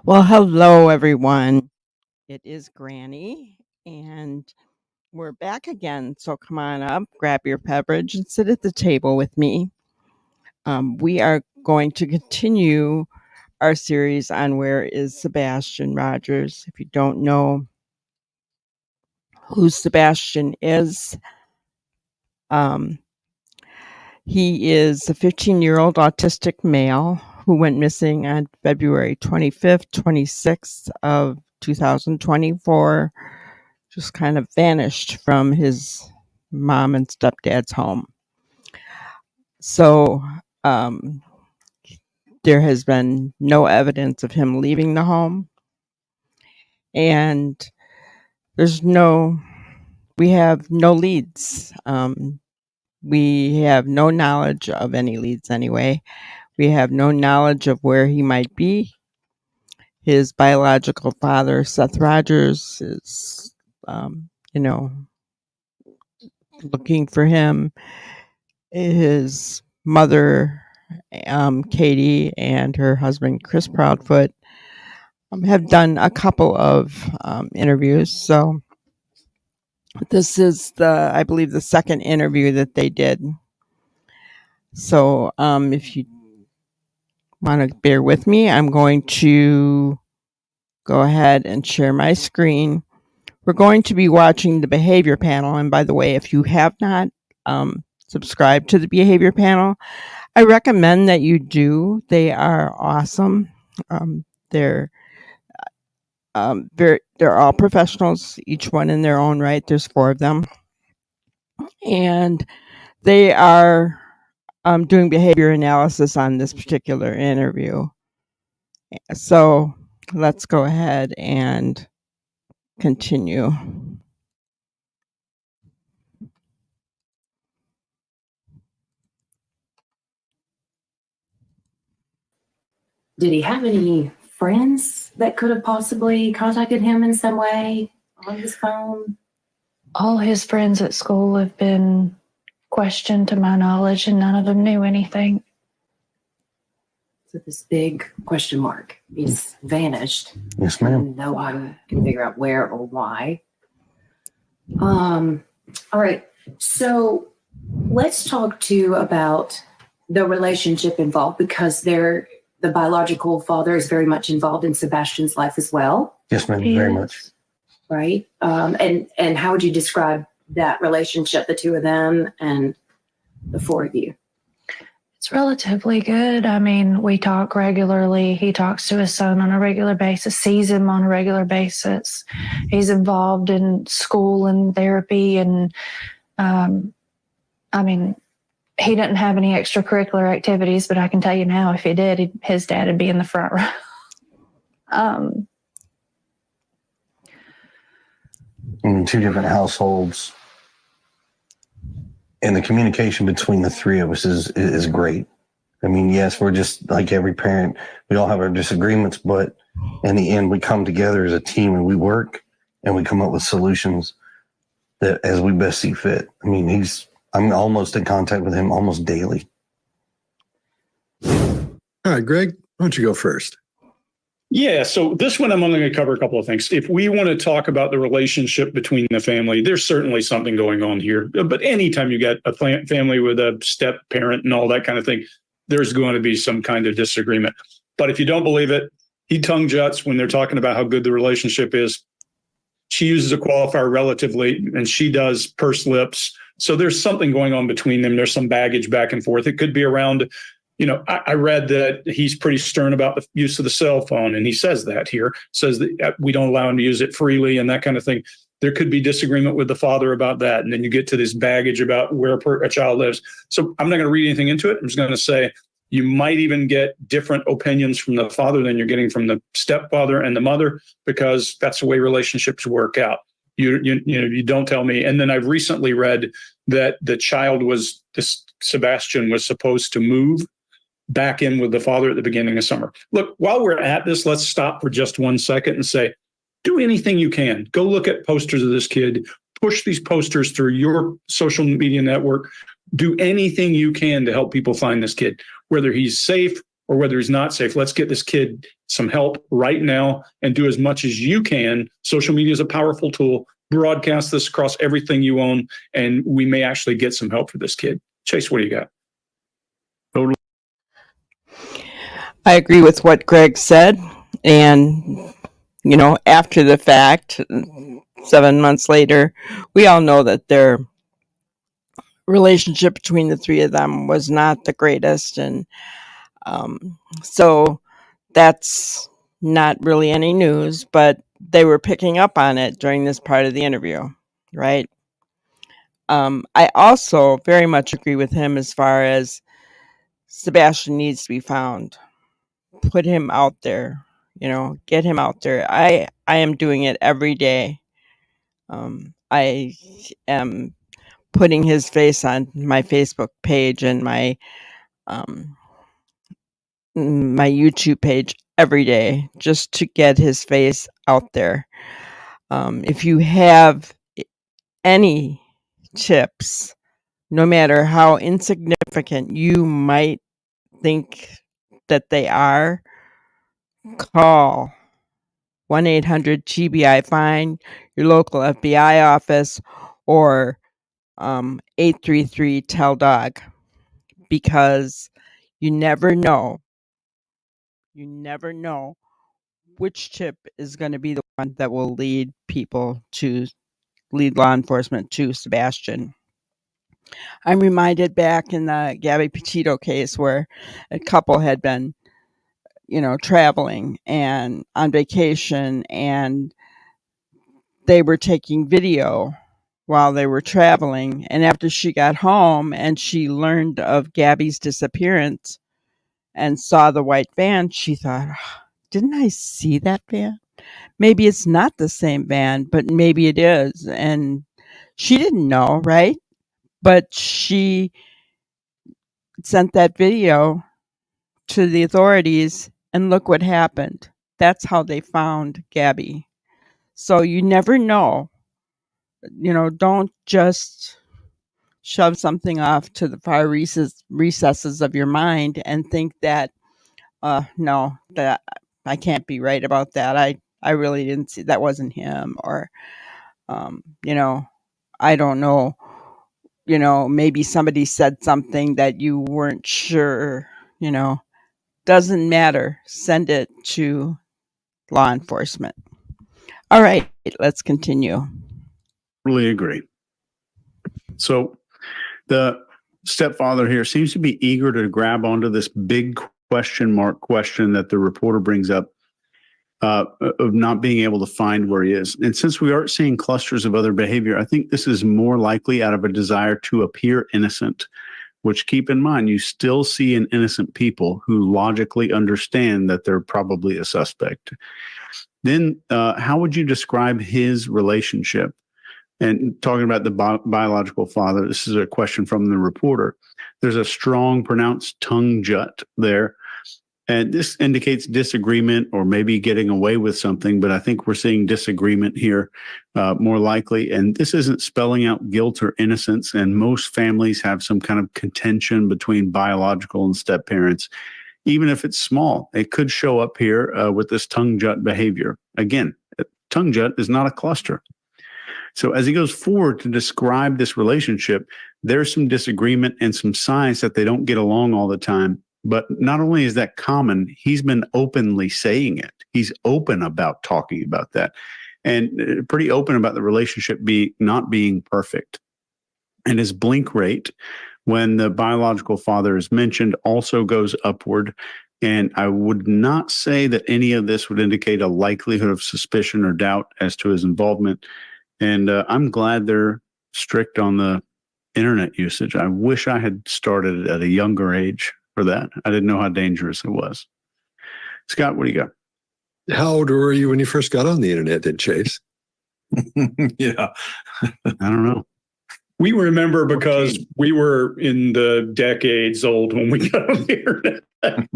Well, hello, everyone. It is Granny, and we're back again. So come on up, grab your beverage, and sit at the table with me. We are going to continue our series on Where is Sebastian Rogers. If you don't know who Sebastian is, um, he is a 15-year-old autistic male who went missing on February 25th, 26th of 2024, just kind of vanished from his mom and stepdad's home. So there has been no evidence of him leaving the home. And we have no leads. We have no knowledge of any leads anyway. We have no knowledge of where he might be. His biological father, Seth Rogers, is, looking for him. His mother, Katie, and her husband, Chris Proudfoot, have done a couple of interviews. So this is I believe, the second interview that they did. So if you want to bear with me, I'm going to go ahead and share my screen. We're going to be watching the behavior panel. And by the way, if you have not subscribed to the behavior panel, I recommend that you do. They are awesome. They're all professionals, each one in their own right. There's 4 of them. And they are doing behavior analysis on this particular interview. So let's go ahead and continue. Did he have any friends that could have possibly contacted him in some way on his phone? All his friends at school have been questioned to my knowledge, and none of them knew anything. So this big question mark. He's vanished. Yes, ma'am. And no one can figure out where or why. All right. So let's talk about the relationship involved, because the biological father is very much involved in Sebastian's life as well. Yes, ma'am. Very much. Right. And how would you describe that relationship, the 2 of them and the 4 of you? It's relatively good. I mean, we talk regularly. He talks to his son on a regular basis, sees him on a regular basis. He's involved in school and therapy. And I mean, he didn't have any extracurricular activities, but I can tell you now, if he did, his dad would be in the front row. In 2 different households, and the communication between the 3 of us is great. I mean, yes, we're just like every parent. We all have our disagreements, but in the end, we come together as a team and we work and we come up with solutions that as we best see fit. I mean, I'm almost in contact with him almost daily. All right, Greg, why don't you go first? Yeah, so this one I'm only going to cover a couple of things. If we want to talk about the relationship between the family, there's certainly something going on here. But anytime you get a family with a step parent and all that kind of thing, there's going to be some kind of disagreement. But if you don't believe it, he tongue juts when they're talking about how good the relationship is. She uses a qualifier relatively, and she does purse lips. So there's something going on between them. There's some baggage back and forth. It could be around, I read that he's pretty stern about the use of the cell phone. And he says that here, says that we don't allow him to use it freely and that kind of thing. There could be disagreement with the father about that. And then you get to this baggage about where a child lives. So I'm not going to read anything into it. I'm just going to say you might even get different opinions from the father than you're getting from the stepfather and the mother, because that's the way relationships work out. You don't tell me. And then I've recently read that Sebastian was supposed to move back in with the father at the beginning of summer. Look, while we're at this, let's stop for just 1 second and say, do anything you can. Go look at posters of this kid, push these posters through your social media network, do anything you can to help people find this kid, whether he's safe, or whether he's not safe. Let's get this kid some help right now and do as much as you can. Social media is a powerful tool. Broadcast this across everything you own, and we may actually get some help for this kid. Chase, what do you got? I agree with what Greg said. And, after the fact, 7 months later, we all know that their relationship between the three of them was not the greatest. And so that's not really any news, but they were picking up on it during this part of the interview, right? I also very much agree with him as far as Sebastian needs to be found. Put him out there, get him out there. I am doing it every day. I am putting his face on my Facebook page and my YouTube page every day just to get his face out there. If you have any tips, no matter how insignificant you might think that they are, call 1-800-TBI-FIND, your local FBI office, or 833-TELL-DOG, because you never know which tip is going to be the one that will lead law enforcement to Sebastian. I'm reminded back in the Gabby Petito case where a couple had been, traveling and on vacation, and they were taking video while they were traveling. And after she got home and she learned of Gabby's disappearance and saw the white van, she thought, didn't I see that van? Maybe it's not the same van, but maybe it is. And she didn't know, right? But she sent that video to the authorities, and look what happened. That's how they found Gabby. So you never know. Don't just shove something off to the far recesses of your mind and think that, no, that I can't be right about that. I really didn't see, that wasn't him. Or, I don't know, maybe somebody said something that you weren't sure, doesn't matter. Send it to law enforcement. All right, let's continue. Really agree. So the stepfather here seems to be eager to grab onto this big question that the reporter brings up of not being able to find where he is. And since we aren't seeing clusters of other behavior, I think this is more likely out of a desire to appear innocent, which, keep in mind, you still see in innocent people who logically understand that they're probably a suspect. Then how would you describe his relationship? And talking about the biological father, this is a question from the reporter. There's a strong pronounced tongue jut there. And this indicates disagreement or maybe getting away with something, but I think we're seeing disagreement here more likely. And this isn't spelling out guilt or innocence. And most families have some kind of contention between biological and step parents. Even if it's small, it could show up here with this tongue jut behavior. Again, tongue jut is not a cluster. So as he goes forward to describe this relationship, there's some disagreement and some signs that they don't get along all the time. But not only is that common, he's been openly saying it. He's open about talking about that, and pretty open about the relationship not being perfect. And his blink rate, when the biological father is mentioned, also goes upward. And I would not say that any of this would indicate a likelihood of suspicion or doubt as to his involvement. And I'm glad they're strict on the internet usage. I wish I had started at a younger age for that. I didn't know how dangerous it was. Scott, what do you got? How old were you when you first got on the internet, then, Chase? Yeah. I don't know. We remember because we were in the decades old when we got on the internet. I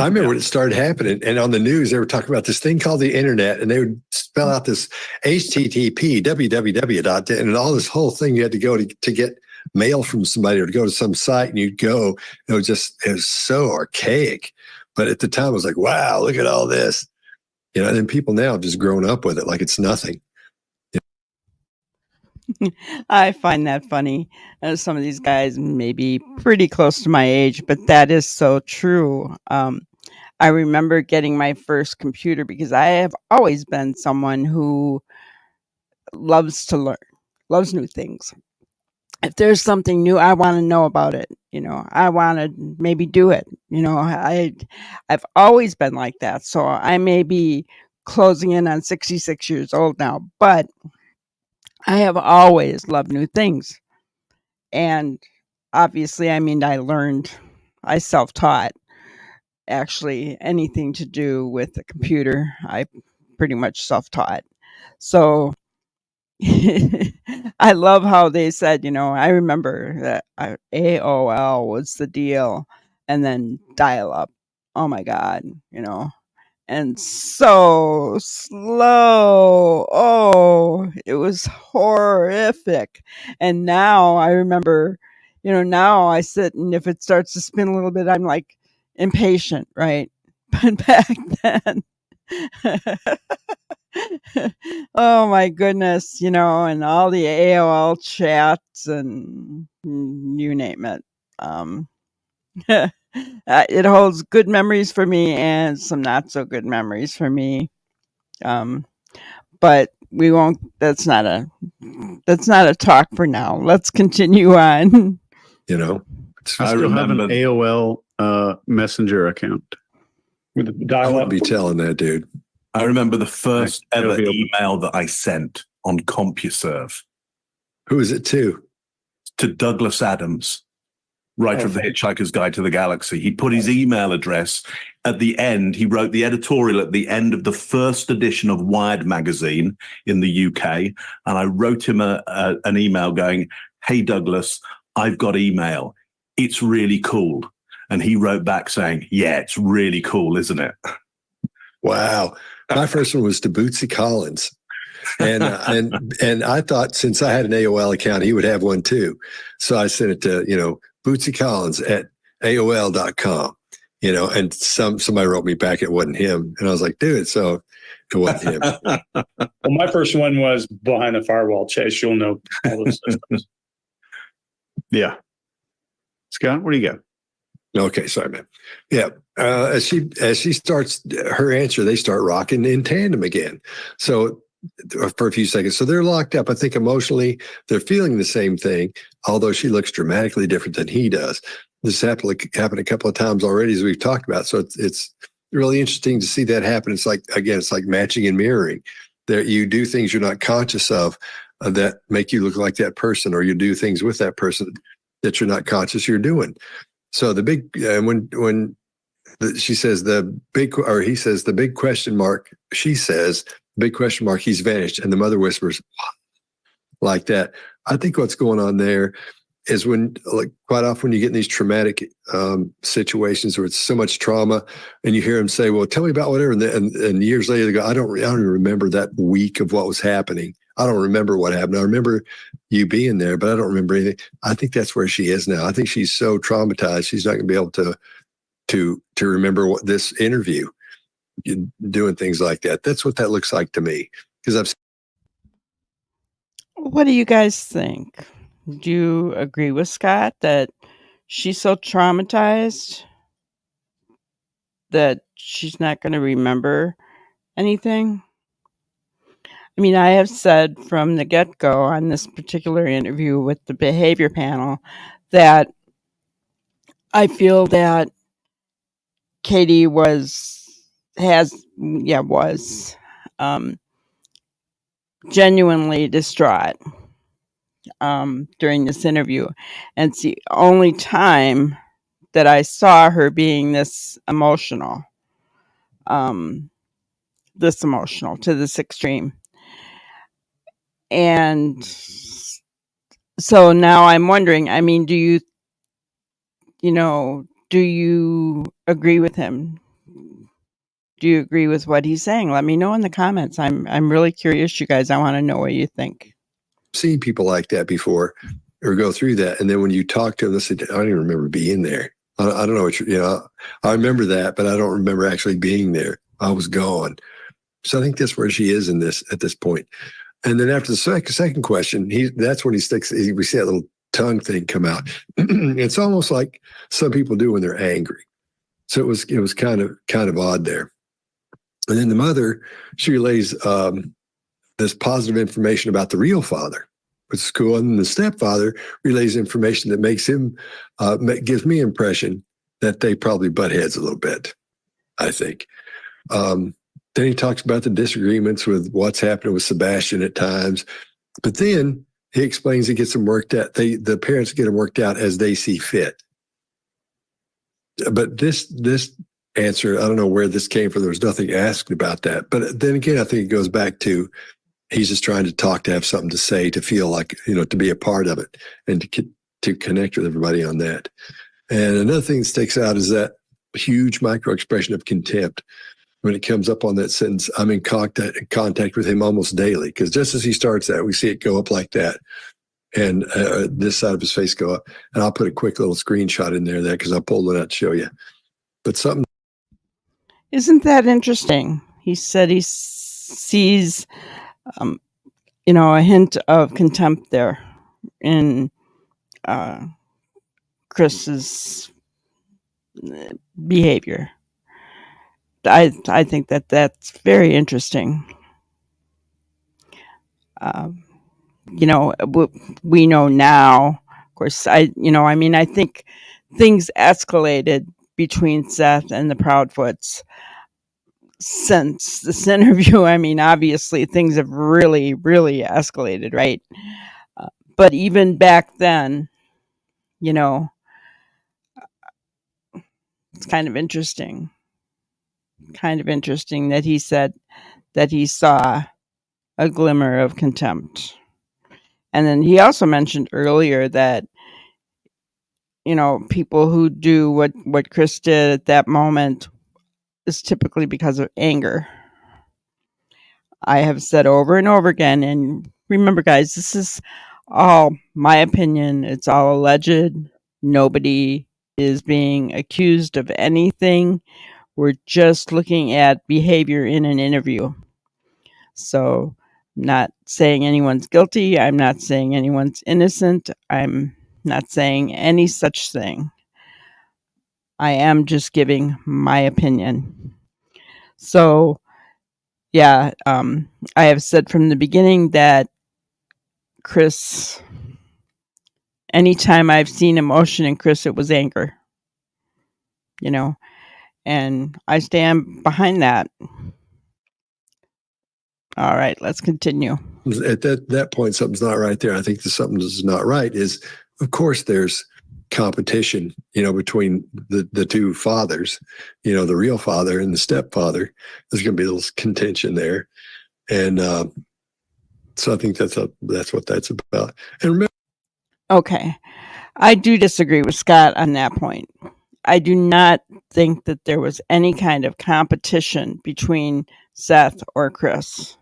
remember when it started happening, and on the news, they were talking about this thing called the internet, and they would spell out this HTTP, www, and all this whole thing you had to go to get mail from somebody or to go to some site, and you'd go. It was so archaic. But at the time, I was like, wow, look at all this. And then people now have just grown up with it like it's nothing. I find that funny. Some of these guys may be pretty close to my age, but that is so true. I remember getting my first computer because I have always been someone who loves to learn, loves new things. If there's something new, I want to know about it. I want to maybe do it. I've always been like that. So I may be closing in on 66 years old now, but I have always loved new things. And obviously, I self-taught. Actually, anything to do with the computer, I pretty much self-taught. So I love how they said, I remember that AOL was the deal, and then dial up. Oh my God, and so slow. Oh, it was horrific. And now I remember, now I sit, and if it starts to spin a little bit, I'm like impatient, right? But back then, oh my goodness, and all the AOL chats and you name it. It holds good memories for me and some not so good memories for me. But we won't. That's not a talk for now. Let's continue on. I still have an AOL messenger account with the I dial wouldn't up. be telling that, dude. I remember the first It'll ever be open. email that I sent on CompuServe Who is it to? to Douglas Adams, writer of The Hitchhiker's Guide to the Galaxy. He put his email address at the end. He wrote the editorial at the end of the first edition of Wired magazine in the UK. And I wrote him an email going, "Hey, Douglas, I've got email. It's really cool." And he wrote back saying, "Yeah, it's really cool, isn't it?" Wow. My first one was to Bootsy Collins. And I thought since I had an AOL account, he would have one too. So I sent it to, Bootsy Collins at AOL.com, and somebody wrote me back, it wasn't him. And I was like, dude, so it wasn't him. Well, my first one was behind the firewall, Chase. You'll know all those systems. Yeah. Scott, what do you got? Okay, sorry, man. Yeah, as she starts her answer, they start rocking in tandem again. So for a few seconds, so they're locked up. I think emotionally, they're feeling the same thing, although she looks dramatically different than he does. This happened a couple of times already, as we've talked about. So it's really interesting to see that happen. It's like matching and mirroring. There, you do things you're not conscious of that make you look like that person, or you do things with that person that you're not conscious you're doing. So the big she says he says the big question mark. She says big question mark. He's vanished, and the mother whispers like that. I think what's going on there is quite often when you get in these traumatic situations where it's so much trauma, and you hear them say, "Well, tell me about whatever," and years later they go, "I don't even remember that week of what was happening. I don't remember what happened. I remember you being there, but I don't remember anything." I think that's where she is now. I think she's so traumatized she's not going to be able to remember what this interview, doing things like that. That's what that looks like to me. Because What do you guys think? Do you agree with Scott that she's so traumatized that she's not going to remember anything? I have said from the get-go on this particular interview with the behavior panel that I feel that Katie was genuinely distraught during this interview. And it's the only time that I saw her being this emotional to this extreme. And so now I'm wondering, do you agree with him? Do you agree with what he's saying? Let me know in the comments. I'm really curious, you guys. I want to know what you think. I've seen people like that before or go through that. And then when you talk to them, they say, "I don't even remember being there." I don't know what I remember that, but I don't remember actually being there. I was gone. So I think that's where she is at this point. And then after the second question, that's when we see that little tongue thing come out. It's almost like some people do when they're angry. So it was kind of odd there. And then the mother, she relays this positive information about the real father, which is cool. And then the stepfather relays information that makes him gives me impression that they probably butt heads a little bit, I think. Then he talks about the disagreements with what's happening with Sebastian at times. But then he explains he gets them worked out. The parents get them worked out as they see fit. But this answer, I don't know where this came from. There was nothing asked about that. But then again, I think it goes back to he's just trying to talk, to have something to say, to feel like, to be a part of it and to connect with everybody on that. And another thing that sticks out is that huge micro expression of contempt. When it comes up on that sentence, I'm in contact with him almost daily, because just as he starts that, we see it go up like that, and this side of his face go up. And I'll put a quick little screenshot in there of that because I pulled it out to show you. But something. Isn't that interesting? He said he sees, a hint of contempt there in Chris's behavior. I think that's very interesting. We know now, of course, I think things escalated between Seth and the Proudfoots since this interview. I mean, obviously things have really, really escalated, right? But even back then, it's kind of interesting that he said that he saw a glimmer of contempt. And then he also mentioned earlier that, people who do what Chris did at that moment is typically because of anger. I have said over and over again, and remember, guys, this is all my opinion. It's all alleged. Nobody is being accused of anything. We're just looking at behavior in an interview. So I'm not saying anyone's guilty. I'm not saying anyone's innocent. I'm not saying any such thing. I am just giving my opinion. So, yeah, I have said from the beginning that Chris, anytime I've seen emotion in Chris, it was anger. And I stand behind that. All right, let's continue. At that point, something's not right there. I think that something that's not right is, of course, there's competition, between the two fathers, the real father and the stepfather. There's going to be a little contention there. And so I think that's what that's about. And remember. Okay. I do disagree with Scott on that point. I do not think that there was any kind of competition between Seth or Chris.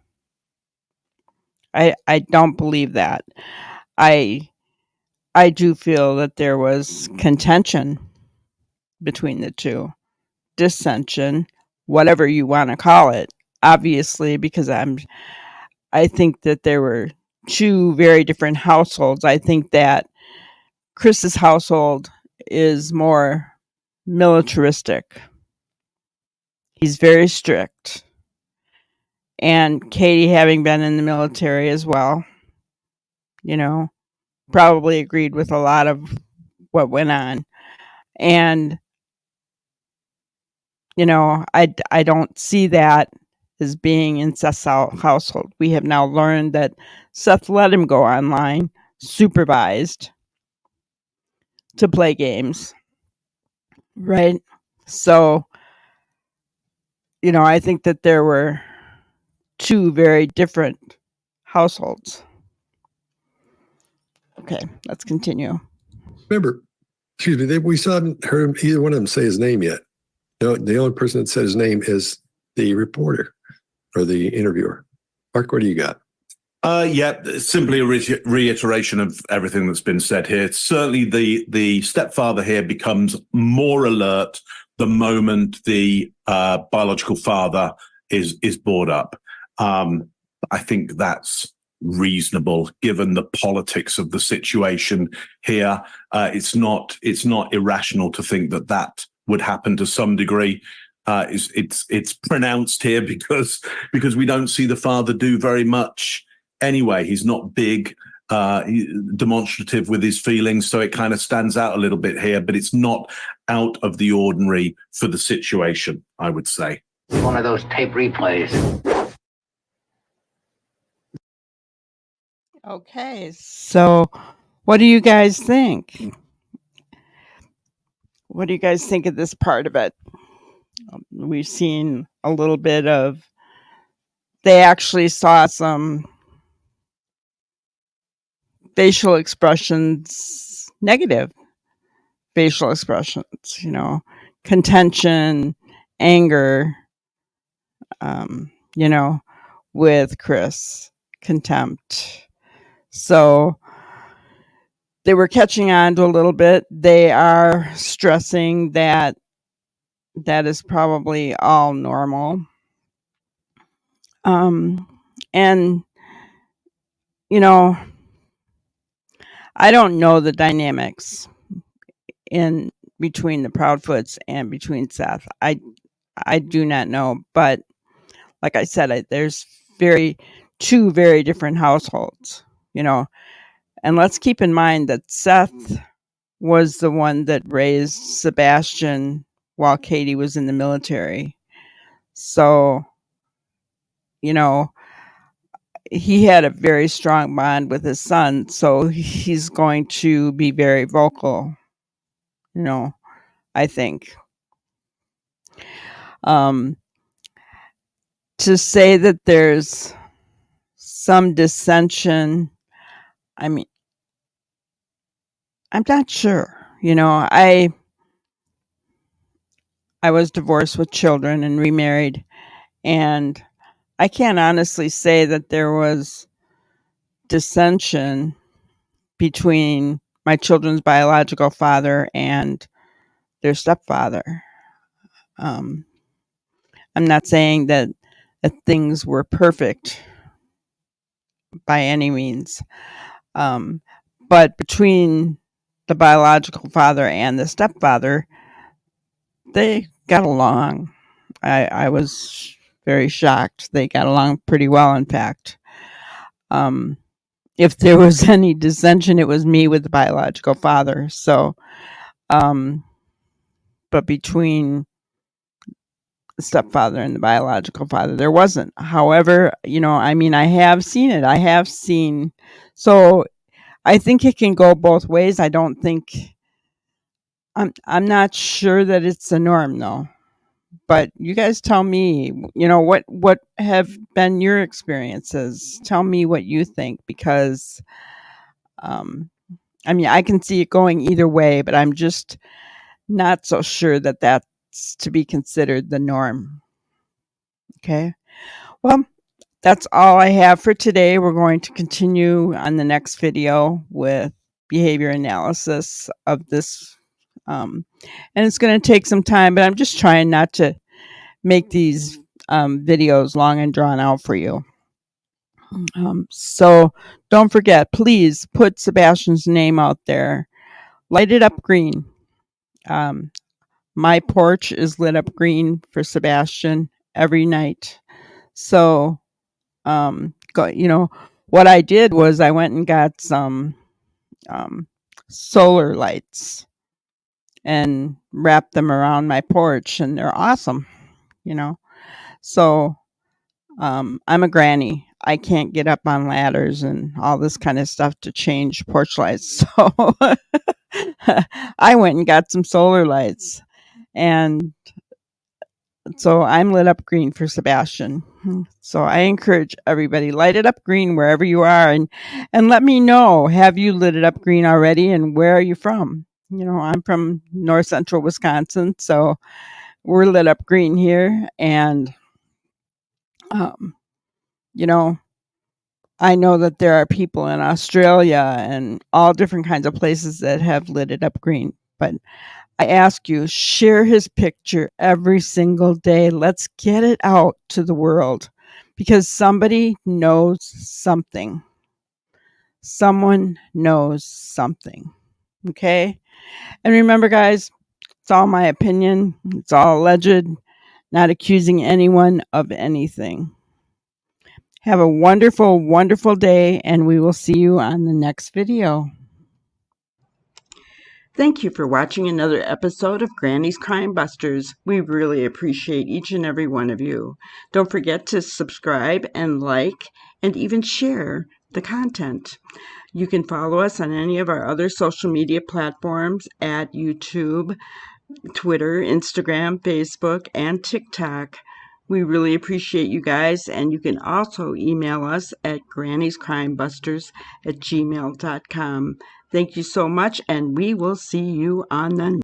I don't believe that. I do feel that there was contention between the two, dissension, whatever you want to call it. Obviously, because I think that there were two very different households. I think that Chris's household is more militaristic. He's very strict. And Katie, having been in the military as well, probably agreed with a lot of what went on. And, I don't see that as being in Seth's household. We have now learned that Seth let him go online, supervised, to play games. Right? So, I think that there were two very different households. Okay, let's continue. Remember, we still haven't heard either one of them say his name yet. The only person that said his name is the reporter or the interviewer. Mark, what do you got? Yeah, simply a reiteration of everything that's been said here. Certainly, the stepfather here becomes more alert the moment the biological father is brought up. I think that's reasonable given the politics of the situation here. It's not irrational to think that would happen to some degree. It's pronounced here because we don't see the father do very much. Anyway, he's not big, demonstrative with his feelings, so it kind of stands out a little bit here, but it's not out of the ordinary for the situation, I would say. One of those tape replays. Okay, so what do you guys think? What do you guys think of this part of it? We've seen a little bit of, they actually saw some facial expressions, negative facial expressions, contention, anger, with Chris, contempt. So they were catching on to a little bit. They are stressing that is probably all normal. And, I don't know the dynamics in between the Proudfoots and between Seth. I do not know, but like I said, there's two very different households, and let's keep in mind that Seth was the one that raised Sebastian while Katie was in the military. So, he had a very strong bond with his son, so he's going to be very vocal, I think. To say that there's some dissension, I mean, I'm not sure. I was divorced with children and remarried, and I can't honestly say that there was dissension between my children's biological father and their stepfather. I'm not saying that things were perfect by any means, but between the biological father and the stepfather, they got along. I was very shocked. They got along pretty well, in fact. If there was any dissension, it was me with the biological father. So, but between the stepfather and the biological father, there wasn't. However, I have seen it. So I think it can go both ways. I don't think, I'm not sure that it's the norm though. But you guys tell me, what have been your experiences? Tell me what you think, because I can see it going either way, but I'm just not so sure that that's to be considered the norm. Okay. Well, that's all I have for today. We're going to continue on the next video with behavior analysis of this. And it's going to take some time, but I'm just trying not to make these videos long and drawn out for you. So don't forget, please put Sebastian's name out there. Light it up green. My porch is lit up green for Sebastian every night. So, what I did was I went and got some solar lights and wrapped them around my porch, and they're awesome, So, I'm a granny. I can't get up on ladders and all this kind of stuff to change porch lights. So I went and got some solar lights, and so I'm lit up green for Sebastian. So I encourage everybody, light it up green wherever you are, and let me know, have you lit it up green already, and where are you from? I'm from north central Wisconsin, so we're lit up green here, and I know that there are people in Australia and all different kinds of places that have lit it up green. But I ask you, share his picture every single day. Let's get it out to the world because somebody knows something. Someone knows something. Okay? And remember, guys, it's all my opinion. It's all alleged, not accusing anyone of anything. Have a wonderful, wonderful day, and we will see you on the next video. Thank you for watching another episode of Granny's Crime Busters. We really appreciate each and every one of you. Don't forget to subscribe and like and even share the content. You can follow us on any of our other social media platforms at YouTube, Twitter, Instagram, Facebook, and TikTok. We really appreciate you guys, and you can also email us at granny'scrimebusters@gmail.com. Thank you so much, and we will see you on the